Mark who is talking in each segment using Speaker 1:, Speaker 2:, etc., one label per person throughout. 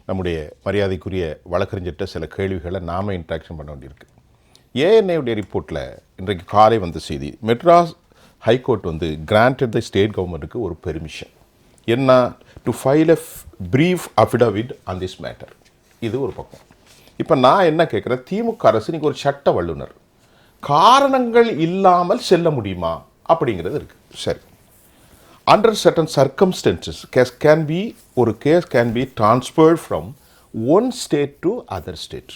Speaker 1: நம்முடைய மரியாதைக்குரிய வழக்கறிஞர்கிட்ட சில கேள்விகளை நாம இன்ட்ராக்ஷன் பண்ண வேண்டியிருக்கு. ஏஎன்ஐயுடைய ரிப்போர்ட்டில் இன்றைக்கு காலை வந்த செய்தி, Madras high court granted the state கவர்மெண்ட்டுக்கு ஒரு பெர்மிஷன் என்ன to file a brief affidavit on this matter. இது ஒரு பக்கம். இப்போ நான் என்ன கேட்குறேன், திமுக அரசு நீங்கள் ஒரு சட்ட வல்லுநர், காரணங்கள் இல்லாமல் செல்ல முடியுமா அப்படிங்கிறது இருக்குது. சரி, under certain circumstances case can be transferred from one state to other state.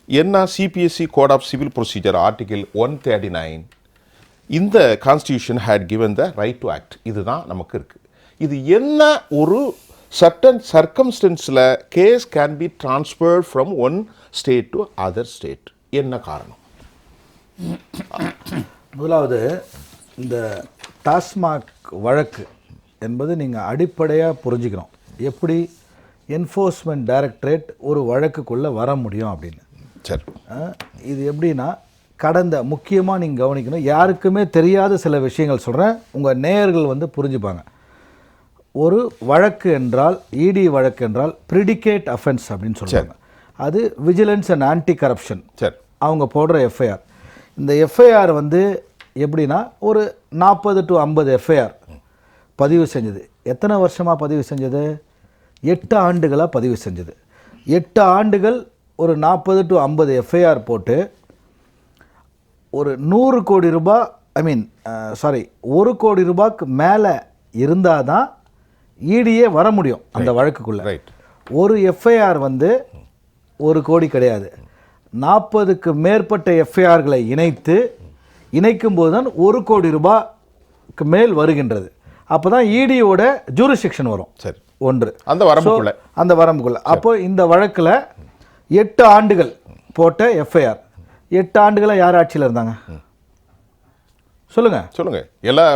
Speaker 1: என்ன CPSC Code of Civil Procedure Article 139 இந்த Constitution had given the right to act. இதுதான் நமக்கு இருக்கு. இது என்ன ஒரு certain circumstanceல case can be transferred from one state to other state. என்ன காரணம்?
Speaker 2: முதலாவது இந்த டாஸ்மாக் வழக்கு என்பது நீங்கள் அடிப்படையாக புரிஞ்சுக்கணும். எப்படி என்ஃபோர்ஸ்மெண்ட் டைரக்டரேட் ஒரு வழக்குக்குள்ளே வர முடியும் அப்படின்னு.
Speaker 1: சரி,
Speaker 2: இது எப்படின்னா, கடந்த முக்கியமாக நீங்கள் கவனிக்கணும், யாருக்குமே தெரியாத சில விஷயங்கள் சொல்கிறேன், உங்கள் நேயர்கள் புரிஞ்சுப்பாங்க. ஒரு வழக்கு என்றால், இடி வழக்கு என்றால் ப்ரிடிகேட் அஃபென்ஸ் அப்படின்னு சொல்லுவாங்க. அது விஜிலன்ஸ் அண்ட் ஆன்டி கரப்ஷன் அவங்க போடுற எஃப்ஐஆர். இந்த எஃப்ஐஆர் எப்படின்னா ஒரு 40 to 50 எஃப்ஐஆர் பதிவு செஞ்சது. எத்தனை வருஷமாக பதிவு செஞ்சது? 8 ஆண்டுகளாக பதிவு செஞ்சது. 8 ஆண்டுகள் ஒரு 40 to 50 எஃப்ஐஆர் போட்டு ஒரு 100 கோடி ரூபாய், 1 கோடி ரூபாய்க்கு மேலே இருந்தால் தான் ஈடியே வர முடியும் அந்த வழக்குக்குள்ளே. ஒரு எஃப்ஐஆர் 1 கோடி கிடையாது, 40க்கு மேற்பட்ட எஃப்ஐஆர்களை இணைக்கும் போது தான் 1 கோடி ரூபாய்க்கு மேல் வருகின்றது. அப்போ தான் இடியோட ஜூரிஸ்டிக்ஷன் வரும்.
Speaker 1: சரி,
Speaker 2: ஒன்று
Speaker 1: அந்த வரம்புக்குள்ள.
Speaker 2: அப்போ இந்த வழக்கில் 8 ஆண்டுகள் போட்ட எஃப்ஐஆர். 8 ஆண்டுகளாக யார் ஆட்சியில் இருந்தாங்க சொல்லுங்க.
Speaker 1: எல்லாம்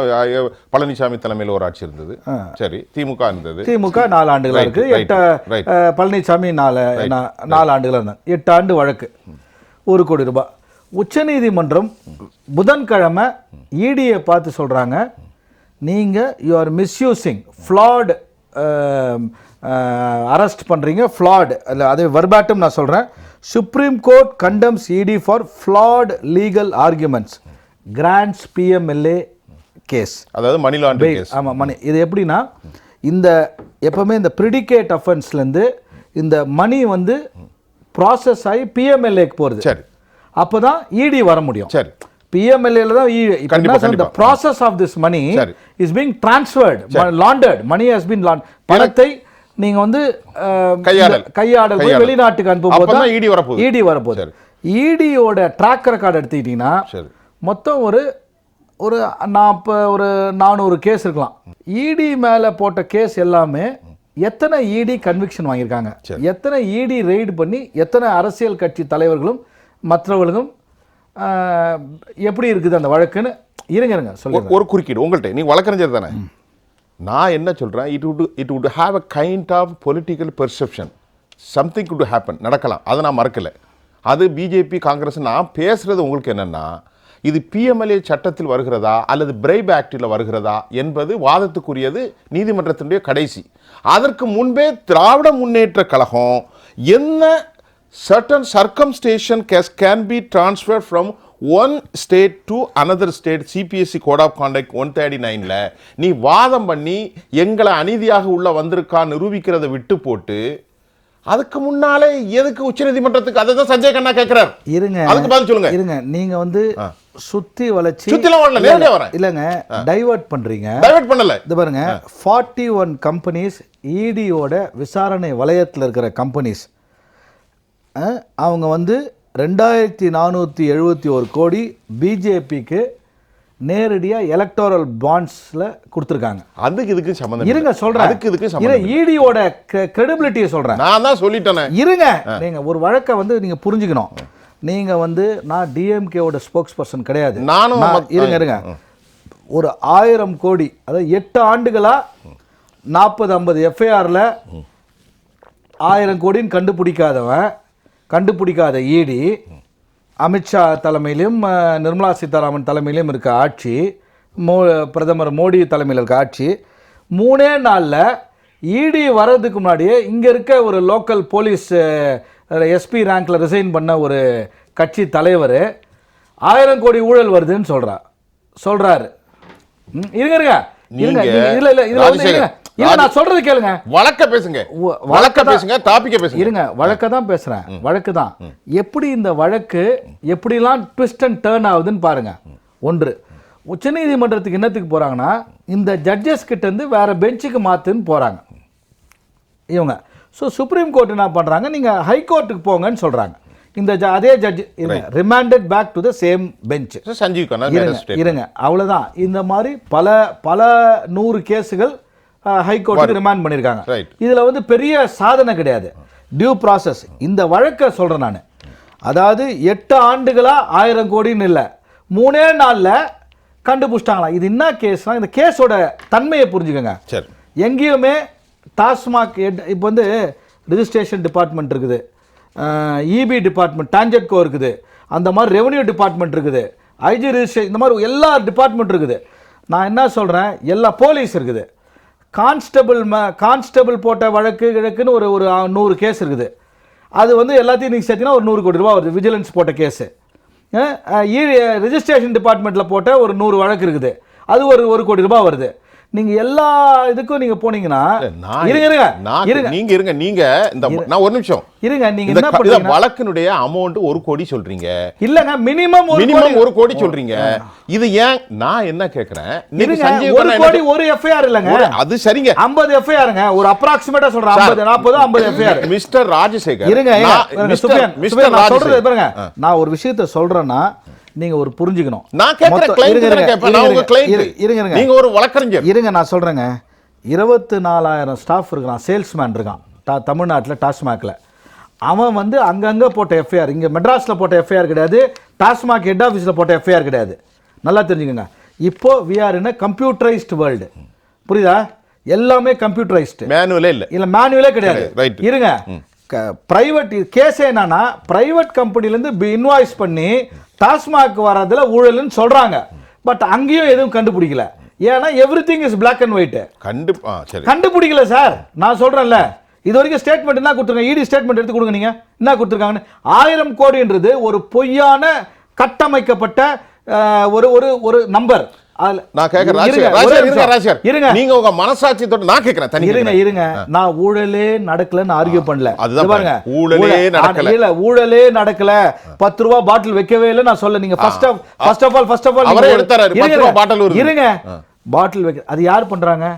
Speaker 1: பழனிசாமி தலைமையில் ஒரு ஆட்சி இருந்தது. சரி, திமுக இருந்தது.
Speaker 2: திமுக 4 ஆண்டுகளாக இருக்குது. பழனிசாமி 4 ஆண்டுகளாக இருந்தாங்க. 8 ஆண்டு வழக்கு, 1 கோடி ரூபாய். உச்சநீதிமன்றம் புதன்கிழமை இடியை பார்த்து சொல்கிறாங்க, நீங்கள் you are misusing flawed, arrest பண்ணுறீங்க ஃப்ளாட். இல்லை, அது வர்பாட்டம் நான் சொல்கிறேன். Supreme court condemns ED for flawed legal arguments grants PMLA case.
Speaker 1: அதாவது மணி லாண்டரிங் கேஸ்.
Speaker 2: ஆமாம், மணி. இது எப்படின்னா, இந்த எப்போவுமே இந்த ப்ரிடிகேட் அஃபென்ஸ்லேருந்து இந்த மணி ப்ராசஸ் ஆகி PMLAக்கு போகிறது.
Speaker 1: சரி, அப்போ
Speaker 2: தான் இடி வர முடியும்.
Speaker 1: சரி,
Speaker 2: PMLA தான் the process of this money is being transferred, laundered. Money has been laundered. பணத்தை நீங்க கையாடல் வெளிநாட்டுக்கு அனுப்பும்போது இடி வரப்போகுது. இடியோட ட்ராக் ரெக்கார்டு எடுத்துக்கிட்டீங்கன்னா மொத்தம் ஒரு 400 கேஸ் இருக்கலாம். இடி மேலே போட்ட கேஸ் எல்லாமே எத்தனை இடி கன்விக்ஷன் வாங்கியிருக்காங்க, எத்தனை இடி ரெய்டு பண்ணி எத்தனை அரசியல் கட்சி தலைவர்களும் மற்றவர்களும் எப்படி இருக்குது அந்த வழக்குன்னு இருங்க சொல்லுங்க.
Speaker 1: ஒரு குறுக்கீடு உங்கள்கிட்ட, நீ வழக்கறிஞர் தானே. நான் என்ன சொல்கிறேன், it would have a kind of political perception, something could happen, நடக்கலாம். அதை நான் மறக்கலை. அது பிஜேபி காங்கிரஸ். நான் பேசுகிறது உங்களுக்கு என்னென்னா, இது PMLA சட்டத்தில் வருகிறதா அல்லது பிரைப் ஆக்டில் வருகிறதா என்பது வாதத்துக்குரியது, நீதிமன்றத்தினுடைய கடைசி. அதற்கு முன்பே திராவிட முன்னேற்ற கழகம் என்ன certain circumstances can be transferred from one state to another state, CPSC Code of Conduct 139ல நீ வாதம் பண்ணி எங்களை அநீதியாக உள்ள வந்திருக்கா நிரூபிக்கிறத விட்டு போட்டு அதுக்கு முன்னாலே எதுக்கு உச்சநீதிமன்றத்துக்கு? அதை தான் சஞ்சய் கண்ணா கேட்கிறார்.
Speaker 2: இருங்க,
Speaker 1: அதுக்கு பதில் சொல்லுங்க.
Speaker 2: இருங்க, நீங்க சுத்தி வளைச்சி இல்லைங்க, டைவர்ட் பண்றீங்க.
Speaker 1: டைவர்ட் பண்ணல.
Speaker 2: இது பாருங்க, 41 கம்பெனிஸ் இடியோட விசாரணை வலயத்தில் இருக்கிற கம்பெனிஸ், அவங்க 2471 கோடி பிஜேபிக்கு நேரடியாக எலக்டோரல் பாண்ட்ஸில் கொடுத்துருக்காங்க.
Speaker 1: அதுக்கு இதுக்கு சம்பந்தம்
Speaker 2: இருங்க சொல்கிறேன்.
Speaker 1: அதுக்கு இதுக்கு சம்பந்தம்.
Speaker 2: இடியோட கிரெடிபிலிட்டியை சொல்கிறேன்.
Speaker 1: நான் தான் சொல்லிட்டேனே.
Speaker 2: இருங்க, நீங்கள் ஒரு வழக்கை நீங்கள் புரிஞ்சுக்கணும். நீங்கள் நான் டிஎம்கேவோட ஸ்போக்ஸ் பர்சன் கிடையாது.
Speaker 1: நானும்
Speaker 2: இருங்க ஒரு 1000 கோடி, அதாவது 8 ஆண்டுகளாக 40-50 எஃப்ஐஆரில் 1000 கோடின்னு கண்டுபிடிக்காத இடி, அமித்ஷா தலைமையிலும் நிர்மலா சீதாராமன் தலைமையிலும் இருக்க ஆட்சி, பிரதமர் மோடி தலைமையில் இருக்க ஆட்சி 3 நாளில் இடி வர்றதுக்கு முன்னாடியே இங்க இருக்க ஒரு லோக்கல் போலீஸ் எஸ்பி ரேங்க்ல ரிசைன் பண்ண ஒரு கட்சி தலைவர் 1000 கோடி ஊழல் வருதுன்னு சொல்றாரு. இருங்க இருங்க இருங்க இல்ல இல்ல இதுல வந்து இருங்க நான் சொல்றது கேளுங்க.
Speaker 1: வழக்க பேசுங்க டாபிக்க பேசுங்க.
Speaker 2: இருங்க வழக்க தான் பேசுறேன். வழக்கு தான் எப்படி இந்த வழக்கு எப்படிலாம் ட்விஸ்ட் அண்ட் டர்ன் ஆகுதுன்னு பாருங்க. ஒன்று, உச்சநீதிமன்றத்துக்கு என்னத்துக்கு போறாங்கன்னா இந்த ஜட்ஜஸ் கிட்ட இருந்து வேற பெஞ்சுக்கு மாத்துன்னு போறாங்க இவங்க. ஸோ சுப்ரீம் கோர்ட் என்ன பண்றாங்க, நீங்க ஹை கோர்ட்டுக்கு போங்கன்னு சொல்றாங்க. இந்த அதே judge remanded back to the same bench.
Speaker 1: Sanjiv Khanna
Speaker 2: இருங்க அவ்வளவுதான். இந்த மாதிரி பல பல 100 கேஸுகள் ஹை கோர்ட்டுக்கு ரிமாண்ட் பண்ணியிருக்காங்க. இதுல வந்து பெரிய சாதனை கிடையாது, டியூ ப்ராசஸ். இந்த வழக்கை சொல்றேன் நான். அதாவது 8 ஆண்டுகளா 1000 கோடின்னு இல்லை, 3 நாள்ல கண்டுபிடிச்சிட்டாங்களா. இது என்ன கேஸ்னா, இந்த கேஸோட தன்மையை புரிஞ்சுக்கோங்க. எங்கேயுமே டாஸ்மாக் இப்போ வந்து ரிஜிஸ்ட்ரேஷன் டிபார்ட்மெண்ட் இருக்குது, இபி டிபார்ட்மெண்ட், டான்ஜெட்கோ இருக்குது, அந்த மாதிரி ரெவன்யூ டிபார்ட்மெண்ட் இருக்குது, ஐஜி ரிஜிஸ்ட்ரேஷன், இந்த மாதிரி எல்லா டிபார்ட்மெண்ட் இருக்குது. நான் என்ன சொல்கிறேன், எல்லா போலீஸ் இருக்குது, கான்ஸ்டபிள் போட்ட வழக்குன்னு ஒரு 100 கேஸ் இருக்குது. அது வந்து எல்லாத்தையும் நீங்கள் சேர்த்திங்கன்னா ஒரு 100 கோடி ரூபா வருது. விஜிலன்ஸ் போட்ட கேஸு. ரிஜிஸ்ட்ரேஷன் டிபார்ட்மெண்ட்டில் போட்ட ஒரு 100 வழக்கு இருக்குது, அது ஒரு 1 கோடி ரூபாய் வருது. நீங்க எல்லா இதுக்கும் நீங்க போனீங்கன்னா
Speaker 1: நீங்க நான் ஒரு நிமிஷம்
Speaker 2: இருங்க. நீங்க என்ன பண்றீங்க,
Speaker 1: வழக்கினுடைய அமௌண்ட் 1 கோடி சொல்றீங்க.
Speaker 2: இல்லங்க மினிமம்
Speaker 1: 1 கோடி சொல்றீங்க. இது ஏன் நான் என்ன கேக்குறேன்,
Speaker 2: நீங்க சஞ்சீவ் 1 கோடி ஒரு எஃப்ஐஆர் இல்லங்க. அது சரிங்க, 50 எஃப்ஐஆர்ங்க. ஒரு அப்ராக்ஸிமேட்டா சொல்றேன், 50 40 50 எஃப்ஐஆர்.
Speaker 1: மிஸ்டர் ராஜசேகர்
Speaker 2: இருங்க மிஸ்டர் நான் சொல்றது பாருங்க. நான் ஒரு விஷயத்தை சொல்றேன்னா நீங்க ஒரு புரிஞ்சுக்கணும்.
Speaker 1: நான் கேக்குற கிளையன்ட் தான கேப்பேன், நான் உங்க கிளையன்ட்.
Speaker 2: இருங்க
Speaker 1: நீங்க ஒரு வழக்கறிஞர்.
Speaker 2: இருங்க நான் சொல்றேங்க. 24000 ஸ்டாஃப் இருக்கான், சேல்ஸ்மேன் இருக்கான் தமிழ்நாட்டில் டாஸ்மாக்ல. அவன் வந்து அங்கங்க போட்ட எஃப்ஐஆர், இங்க மெட்ராஸ்ல போட்ட எஃப்ஐஆர் கிடையாது, டாஸ்மாக் ஹெட் ஆஃபீஸ்ல போட்ட எஃப்ஐஆர் கிடையாது. நல்லா தெரிஞ்சுக்கங்க. இப்போ we are in a computerized world. புரியுதா? எல்லாமே கம்ப்யூட்டரைஸ்டு, மேனுவலே இல்ல மேனுவலே கிடையாது. இருங்க, பிரைவேட் கேஸே என்னன்னா பிரைவேட் கம்பெனிலேருந்து இன்வாய்ஸ் பண்ணி டாஸ்மாக் வரதுல ஊழல்னு சொல்றாங்க. பட் அங்கேயும் எதுவும் கண்டுபிடிக்கல. ஏன்னா everything is black and white. கண்டுபிடிக்கல சார். நான் சொல்றேன்ல, இது வரைக்கும் ஸ்டேட்மெண்ட் என்ன கொடுத்துருக்காங்க, இடி ஸ்டேட்மெண்ட் எடுத்து கொடுங்க நீங்க, என்ன கொடுத்துருக்காங்கன்னு. 1000 கோடின்றது ஒரு பொய்யான கட்டமைக்கப்பட்ட ஒரு நம்பர்.
Speaker 1: நான் கேக்குறேன், நீங்க உங்க மனசாட்சி தொட்டு நான் கேக்குறேன்.
Speaker 2: இருங்க நான் ஊழலே நடக்கலன்னு ஆர்கியூ பண்ணல.
Speaker 1: அதுதான் பாருங்க, ஊழலே நடக்கல,
Speaker 2: இல்ல ஊழலே நடக்கல, 10 ரூபாய் பாட்டில் வைக்கவே இல்லை நான் சொல்ல. நீங்க ஃபர்ஸ்ட் ஆஃப் ஆல்
Speaker 1: அவரே எடுத்தாரு 10 ரூபாய் பாட்டில்.
Speaker 2: இருங்க, பாட்டில் வைக்க அது யார் பண்றாங்க?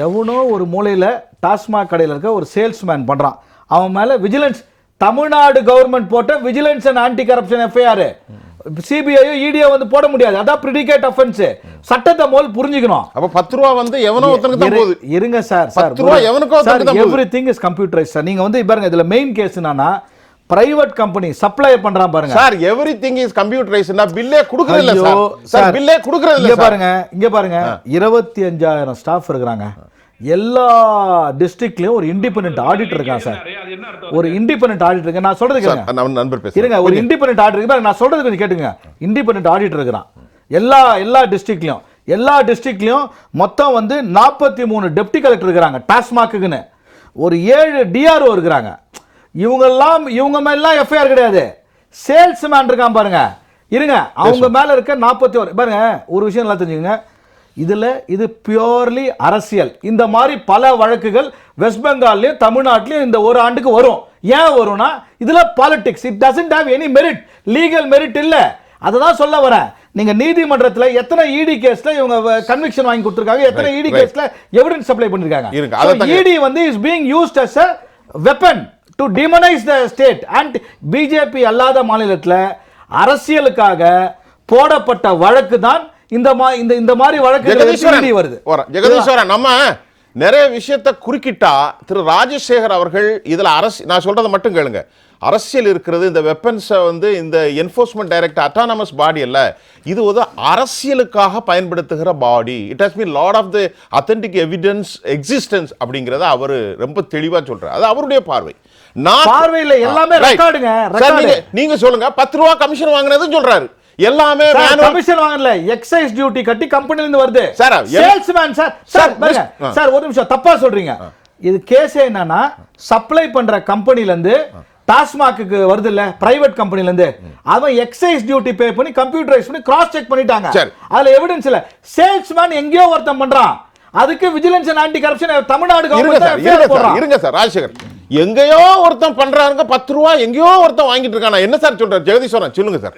Speaker 2: எவனோ ஒரு மூலையில டாஸ்மாக் கடையில் இருக்க ஒரு சேல்ஸ்மேன் பண்றான். அவன் மேல விஜிலன்ஸ், தமிழ்நாடு கவர்மெண்ட் போட்ட vigilance and anti corruption FIR, CBI இடியோ வந்து போட முடியாது. அதான் பிரிடிகேட் ஆஃபென்ஸ். சட்டத்தை முதல்ல புரிஞ்சுக்கணும்.
Speaker 1: அப்ப 10 ரூபாய் வந்து எவனோ ஒருத்தனுக்கு தான் போகுது.
Speaker 2: இருங்க சார்,
Speaker 1: 10 ரூபாய் எவனுக்கோ ஒருத்தனுக்கு தான் போகுது.
Speaker 2: Everything is computerised sir. நீங்க வந்து பாருங்க, இதுல மெயின் கேஸ் என்னன்னா பிரைவேட் கம்பெனி சப்ளை பண்றான் பாருங்க
Speaker 1: சார். எவ்ரிதிங் இஸ் கம்ப்யூட்டரைஸ்ட்னா பில்லே கொடுக்கறது இல்ல சார். சார் பில்லே கொடுக்கறது இல்ல.
Speaker 2: இங்க பாருங்க 25000 ஸ்டாஃப் இருக்காங்க. எல்லா டிஸ்ட்ரிக்ட்லயும் ஒரு இண்டிபெண்டன்ட் ஆடிட்டர் இருக்கான் சார். ஒரு இண்டிபெண்டன்ட் ஆடிட்டர் இருக்கு. நான் சொல்றது கேளுங்க,
Speaker 1: நண்பர் பேசுங்க.
Speaker 2: இருங்க, ஒரு இண்டிபெண்டன்ட் ஆடிட்டர் இருக்கு. நான் சொல்றது கொஞ்சம் கேட்டுங்க. இண்டிபெண்டன்ட் ஆடிட்டர் இருக்கான் எல்லா டிஸ்ட்ரிக்ட்லயும். மொத்தம் வந்து 43 டெப்டி கலெக்டர் இருக்காங்க டாஸ்மாக்குன்னு. ஒரு 7 டிஆர்ஓ இருக்காங்க. இவங்க மேலாம் எஃப்ஐஆர் கிடையாது. சேல்ஸ்மேன் இருக்கான் பாருங்க. இருங்க, அவங்க மேல இருக்க 41 பாருங்க. ஒரு விஷயம் நல்லா தெரிஞ்சுக்கங்க, இது பியூர்லி அரசியல். இந்த மாதிரி பல வழக்குகள் வெஸ்ட் பெங்கால்லையும் தமிழ்நாட்டிலையும் இந்த ஒரு ஆண்டுக்கு வரும். ஏன் வரும்னா இதுல politics. It doesn't have any merit, legal merit இல்ல. அததான் சொல்ல வரேன். நீங்க நீதிமன்றத்துல எத்தனை இடி கேஸ்ல இவங்க கன்விக்ஷன் வாங்கி கொடுத்திருக்காங்க, எத்தனை இடி கேஸ்ல எவிடன்ஸ் சப்ளை பண்ணிருக்காங்க. இடி வந்து is being used as a weapon to demonize the state. and BJP அல்லாத மாநிலத்துல அரசியலுக்காக போடப்பட்ட வழக்கு தான் இந்த மாதிரி வழக்கு வருது.
Speaker 1: ஜெகதீஸ்வரன், நம்ம நிறைய விஷயத்தை குறுக்கிட்டா திரு ராஜசேகர் அவர்கள் இதுல நான் சொல்றதை மட்டும் கேளுங்க. அரசியல் இருக்கிறது, இந்த வெப்பன்ஸை வந்து இந்த என்ஃபோர்ஸ்மெண்ட் டைரக்டர் அட்டானமஸ் பாடி அல்ல, இது ஒரு அரசியலுக்காக பயன்படுத்துகிற body. It has been lot of the authentic evidence existence அப்படிங்கறத அவர் ரொம்ப தெளிவா சொல்றாரு. அது அவருடைய பார்வை. நான் பார்வையில எல்லாமே ரெக்கார்டுங்க. நீங்க சொல்லுங்க, 10 ரூபாய் கமிஷன் வாங்குனதுன்னு சொல்றாரு. எல்லாமே கமிஷன் வாங்கல, எக்ஸைஸ் டியூட்டி கட்டி கம்பெனில இருந்து வருது சார். Salesman sir. சார் ஒரு நிமிஷம், தப்பா சொல்றீங்க.
Speaker 2: இது கேஸ் என்னன்னா சப்ளை பண்ற கம்பெனில இருந்து டாஸ்மாக்கு வருது இல்ல பிரைவேட் கம்பெனில இருந்து அவன் எக்ஸைஸ் டியூட்டி பே பண்ணி கம்ப்யூட்டரைஸ் பண்ணி கிராஸ் செக் பண்ணிட்டாங்க. அதுல எவிடன்ஸ் இல்ல. சேல்ஸ்மேன் எங்கேயோ ஒருத்தன் பண்றான். அதுக்கு vigilance and anti corruption Tamil Nadu government
Speaker 1: இருங்க சார் ராஜசேகர், எங்கேயோ ஒருத்தன் பண்றாங்க 10 ரூபா எங்கேயோ ஒருத்தன் வாங்கிட்டு இருக்கானா என்ன சார் சொல்றாரு ஜெகதீஸ்வரன்? சொல்லுங்க சார்.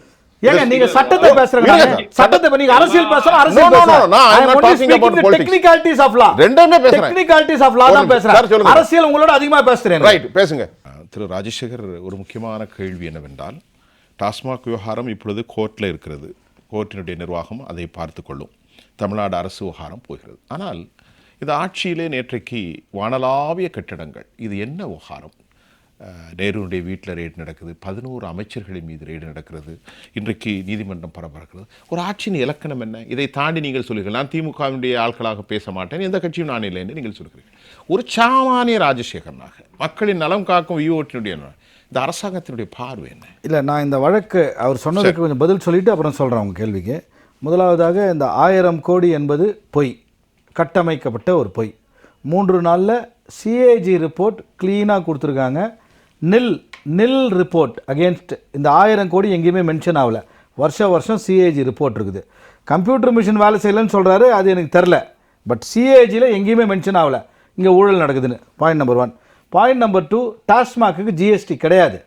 Speaker 2: ஏங்க நீங்க சட்டத்தை பேசுறீங்க, சட்டத்தை நீங்க அரசியல் பேசுறோம், அரசியல் பேசுறோம். டெக்னிகாலிட்டிஸ் ஆஃப் லா
Speaker 1: ரெண்டுமே பேசுறேன்.
Speaker 2: டெக்னிகாலிட்டிஸ் ஆஃப் லா தான் பேசுறேன். அரசியல் உங்களோட அதிகமா பேசுறேன்.
Speaker 1: ரைட், பேசுங்க. திரு ராஜசேகர், ஒரு முக்கியமான கேள்வி என்னவென்றால், டாஸ்மாக் விவகாரம் இப்பொழுது கோர்ட்டில் இருக்கிறது. கோர்ட்டினுடைய நிர்வாகம் அதை பார்த்து கொள்ளும். தமிழ்நாடு அரசு விவகாரம் போகிறது. ஆனால் இது ஆட்சியிலே நேற்றைக்கு வானளாவிய கட்டிடங்கள், இது என்ன விவகாரம்? நேருடைய வீட்டில் ரெய்டு நடக்குது, 11 அமைச்சர்களின் மீது ரெய்டு நடக்கிறது, இன்றைக்கு நீதிமன்றம் பரபரக்கிறது. ஒரு ஆட்சியின் இலக்கணம் என்ன? இதை தாண்டி நீங்கள் சொல்லுங்கள், நான் திமுகவினுடைய ஆட்களாக பேச மாட்டேன், எந்த கட்சியும் நான் இல்லை என்று நீங்கள் சொல்கிறீர்கள். ஒரு சாமானிய ராஜசேகரனாக மக்களின் நலம் காக்கும் விஓட்டினுடைய இந்த அரசாங்கத்தினுடைய பார்வை என்ன? இல்லை, நான் இந்த வழக்கு அவர் சொன்னதுக்கு கொஞ்சம் பதில் சொல்லிவிட்டு அப்புறம் சொல்கிறேன் உங்கள் கேள்விக்கு. முதலாவதாக, இந்த 1000 கோடி என்பது பொய், கட்டமைக்கப்பட்ட ஒரு பொய். 3 நாளில் சிஏஜி ரிப்போர்ட் க்ளீனாக கொடுத்துருக்காங்க. நில் ரிப்போர்ட் அகேன்ஸ்ட் இந்த 1000 கோடி எங்கேயுமே மென்ஷன் ஆகலை. வருஷம் சிஏஜி ரிப்போர்ட் இருக்குது. கம்ப்யூட்டர் மிஷின் வேலை செய்யலைன்னு சொல்கிறாரு, அது எனக்கு தெரில. பட் சிஏஜியில் எங்கேயுமே மென்ஷன் ஆகலை இங்கே ஊழல் நடக்குதுன்னு. Point number 1. பாயிண்ட் நம்பர் 2, டாஸ்மாக்கு ஜிஎஸ்டி கிடையாது.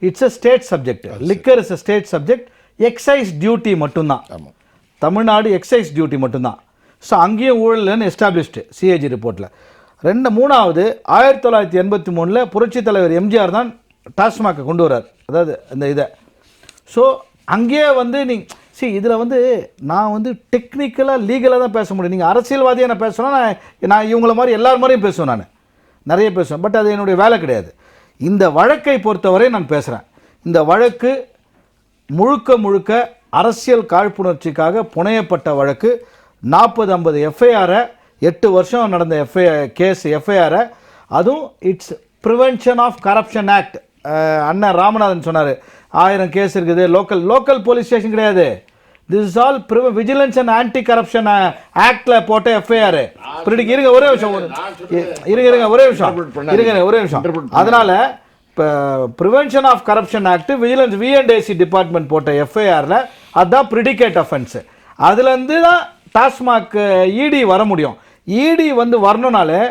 Speaker 1: It's a state subject. Liquor is a state subject. Excise duty மட்டும்தான். தமிழ்நாடு எக்ஸைஸ் டியூட்டி மட்டும்தான். ஸோ அங்கேயும் ஊழல்னு எஸ்டாப்ளிஷ்டு சிஏஜி ரிப்போர்ட்டில். 3வது, 1983 புரட்சித் தலைவர் எம்ஜிஆர் தான் டாஸ்மாகை கொண்டு வர்றார், அதாவது இந்த இதை. ஸோ அங்கேயே இதில் நான் டெக்னிக்கலாக லீகலாக தான் பேச முடியும். நீங்கள் அரசியல்வாதியாக நான் பேசுகிறேன்னா நான் இவங்கள மாதிரி எல்லார் மாதிரியும் பேசுவேன், நான் நிறைய பேசுவேன். பட் அது என்னுடைய வேலை கிடையாது. இந்த வழக்கை பொறுத்தவரை நான் பேசுகிறேன். இந்த வழக்கு முழுக்க அரசியல் காழ்ப்புணர்ச்சிக்காக புனையப்பட்ட வழக்கு. 40-50 எஃப்ஐஆரை, 8 வருஷம் நடந்த எஃப்ஐஆரை, அதுவும் it's prevention of corruption act. அண்ணன் ராமநாதன் சொன்னார் 1000 கேஸ் இருக்குது. லோக்கல் போலீஸ் ஸ்டேஷன் கிடையாது. This is all vigilance and anti corruption ஆக்டில் போட்ட எஃப்ஐஆர். இருங்க ஒரே நிமிஷம். அதனால இப்போ prevention of corruption act, vigilance V&AC department போட்ட எஃப்ஐஆரில் அதுதான் ப்ரிடிகேட் அஃபென்ஸு. அதுலேருந்து தான் டாஸ்மாக் இடி வர முடியும். இடி வரணுனாலே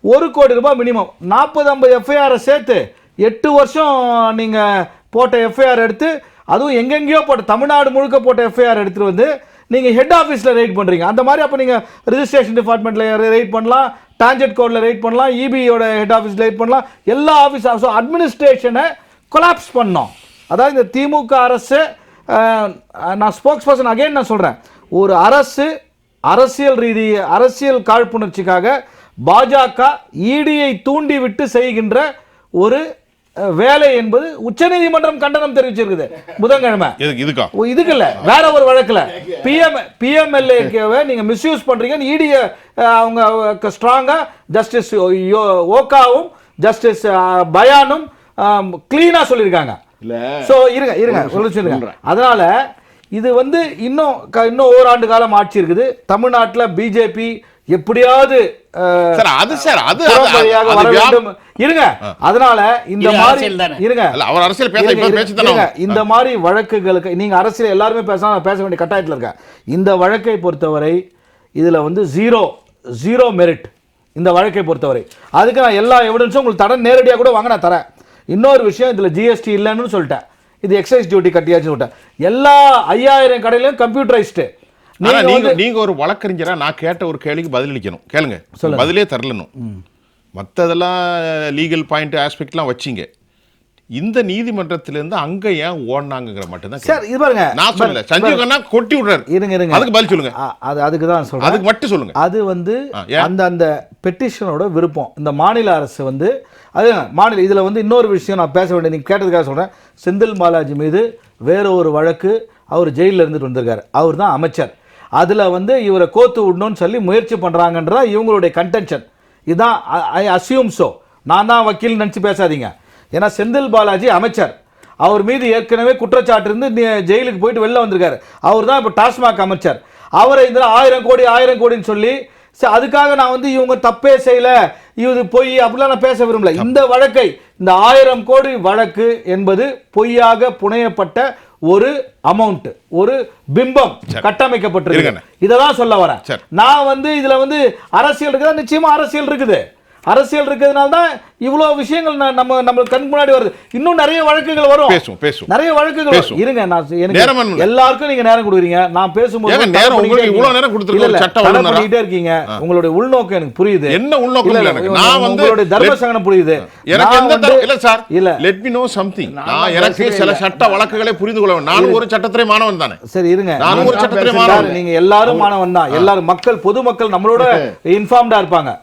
Speaker 1: 1 கோடி ரூபாய் மினிமம். 40-50 எஃப்ஐஆரை சேர்த்து 8 வருஷம் நீங்கள் போட்ட எஃப்ஐஆர் எடுத்து, அதுவும் எங்கெங்கேயோ போட்ட, தமிழ்நாடு முழுக்க போட்ட எஃப்ஐஆர் எடுத்துகிட்டு நீங்கள் ஹெட் ஆஃபீஸில் ரைட் பண்ணுறீங்க. அந்த மாதிரி அப்போ நீங்கள் ரிஜிஸ்ட்ரேஷன் டிபார்ட்மெண்ட்டில் ரைட் பண்ணலாம், டான்ஜெட் கோடில் ரைட் பண்ணலாம், இபியோட ஹெட் ஆஃபீஸில் ரைட் பண்ணலாம், எல்லா ஆஃபீஸ் அட்மினிஸ்ட்ரேஷனை கொலாப்ஸ் பண்ணோம். அதாவது இந்த திமுக அரசு, நான் ஸ்போக்ஸ் பர்சன் அகைன் நான் சொல்கிறேன், ஒரு அரசியல் காழ்ப்புணர்ச்சிக்காக பாஜக இடியை தூண்டிவிட்டு செய்கின்ற ஒரு வேலை என்பது உச்சநீதிமன்றம் கண்டனம் தெரிவிச்சிருக்குது புதன்கிழமை. இதுக்கு இல்ல, வேற ஒரு வழக்குல பிஎம்எல்ஏவை நீங்க மிஸ்யூஸ் பண்றீங்க. இடிய அவங்க ஸ்ட்ராங்கா ஜஸ்டிஸ் ஓகாவும் ஜஸ்டிஸ் பயானும் கிளீனா சொல்லியிருக்காங்க. சோ இருங்க சொல்லுங்க. அதனால இது இன்னும் ஓராண்டு காலம் ஆட்சி இருக்குது தமிழ்நாட்டில். பிஜேபி எப்படியாவது இருங்க. அதனால இந்த மாதிரி இந்த மாதிரி வழக்குகளுக்கு நீங்க அரசியல் எல்லாருமே பேச வேண்டிய கட்டாயத்தில் இருக்க. இந்த வழக்கை பொறுத்தவரை இதுல ஜீரோ மெரிட். இந்த வழக்கை பொறுத்தவரை அதுக்கு நான் எல்லா எவிடன்ஸும் உங்களுக்கு தரேன், நேரடியாக கூட வாங்க நான் தரேன். இன்னொரு விஷயம், இதுல ஜிஎஸ்டி இல்லைன்னு சொல்லிட்டேன், இது எக்ஸைஸ் டியூட்டி கட்டியாச்சுன்னு சொல்லிட்டேன். எல்லா 5000 கடையிலும் கம்ப்யூட்டரைஸ்டு. நீங்க ஒரு வழக்கறிஞரா நான் கேட்ட ஒரு கேள்விக்கு பதில் அளிக்கணும். கேளுங்க, பதிலே தரலணும். மற்றதெல்லாம் லீகல் பாயிண்ட் ஆஸ்பெக்ட்லாம் வச்சிங்க. இந்த நீதிமன்றத்திலிருந்து அங்க ஏன் ஓடுனாங்கங்கிற மட்டும்தான்
Speaker 2: சார். இது பாருங்க,
Speaker 1: நான் சொல்லல, சஞ்சீவ் கண்ணா கொட்டி விடுறாரு.
Speaker 2: இருங்க
Speaker 1: அதுக்கு பதில் சொல்லுங்க.
Speaker 2: அதுக்கு தான் சொல்றேன்,
Speaker 1: அதுக்கு மட்டும் சொல்லுங்க.
Speaker 2: அது அந்த பெட்டிஷனோட விருப்பம். இந்த மாநில அரசு அது மாநில இதுல இன்னொரு விஷயம் நான் பேச வேண்டிய, நீங்க கேட்டதுக்காக சொல்றேன். செந்தில் பாலாஜி மீது வேற ஒரு வழக்கு, அவர் ஜெயிலில் இருந்துட்டு வந்திருக்காரு, அவர் தான் அமைச்சர். அதுல இவரை கோத்து விடணும்னு சொல்லி முயற்சி பண்றாங்கன்றதா இவங்களுடைய கன்டென்ஷன். இதுதான் ஐ அசியூம் சோ. நான் தான் வக்கீல் நினைச்சு பேசாதீங்க. ஏன்னா செந்தில் பாலாஜி அமைச்சர், அவர் மீது ஏற்கனவே குற்றச்சாட்டு இருந்து ஜெயிலுக்கு போயிட்டு வெளில வந்திருக்காரு. அவர் தான் இப்போ டாஸ்மாக் அமைச்சர். அவரை இதில் 1000 கோடின்னு சொல்லி சரி, அதுக்காக நான் வந்து இவங்க தப்பே செய்யல, இது பொய் அப்படிலாம் நான் பேச விரும்பல. இந்த வழக்கை, இந்த 1000 கோடி வழக்கு என்பது பொய்யாக புனையப்பட்ட ஒரு அமௌண்ட், ஒரு பிம்பம் கட்டமைக்கப்பட்டிருக்கு. இததான் சொல்ல வரேன். நான் வந்து இதுல வந்து அரசியல் இருக்குதா? நிச்சயமா அரசியல் இருக்குது. அரசியல் இருக்கிறதுனால தான் இவ்வளவு விஷயங்கள் நம்ம கண் முன்னாடி வருது. இன்னும் நிறைய வழக்குகள் வரும். நிறைய வழக்குகள் வரும். இருங்க, நான் எனக்கு எல்லாருக்கும் நீங்க நேரம் கொடுக்குறீங்க. நான் பேசும்போது பண்ணிட்டே இருக்கீங்க. உங்களுடைய உள்நோக்கம் எனக்கு புரியுது. என்ன உள்நோக்கம்? நான் வந்து உங்களுடைய தர்ம சங்கடம் புரியுது.
Speaker 1: எனக்கு எந்த இல்ல sir, let me know something. நான் எனக்கு சில சட்ட வழக்குகளை புரிந்து கொள்ள வேண்டும். நான் ஒரு சட்டத்துறை மாணவன் தானே.
Speaker 2: சரி இருங்க,
Speaker 1: நான் ஒரு சட்டத்துறை மாணவன்.
Speaker 2: நீங்க எல்லாரும் மாணவன் தான். எல்லாரும் மக்கள், பொதுமக்கள் நம்மளோட இன்ஃபார்ம்டா இருப்பாங்க.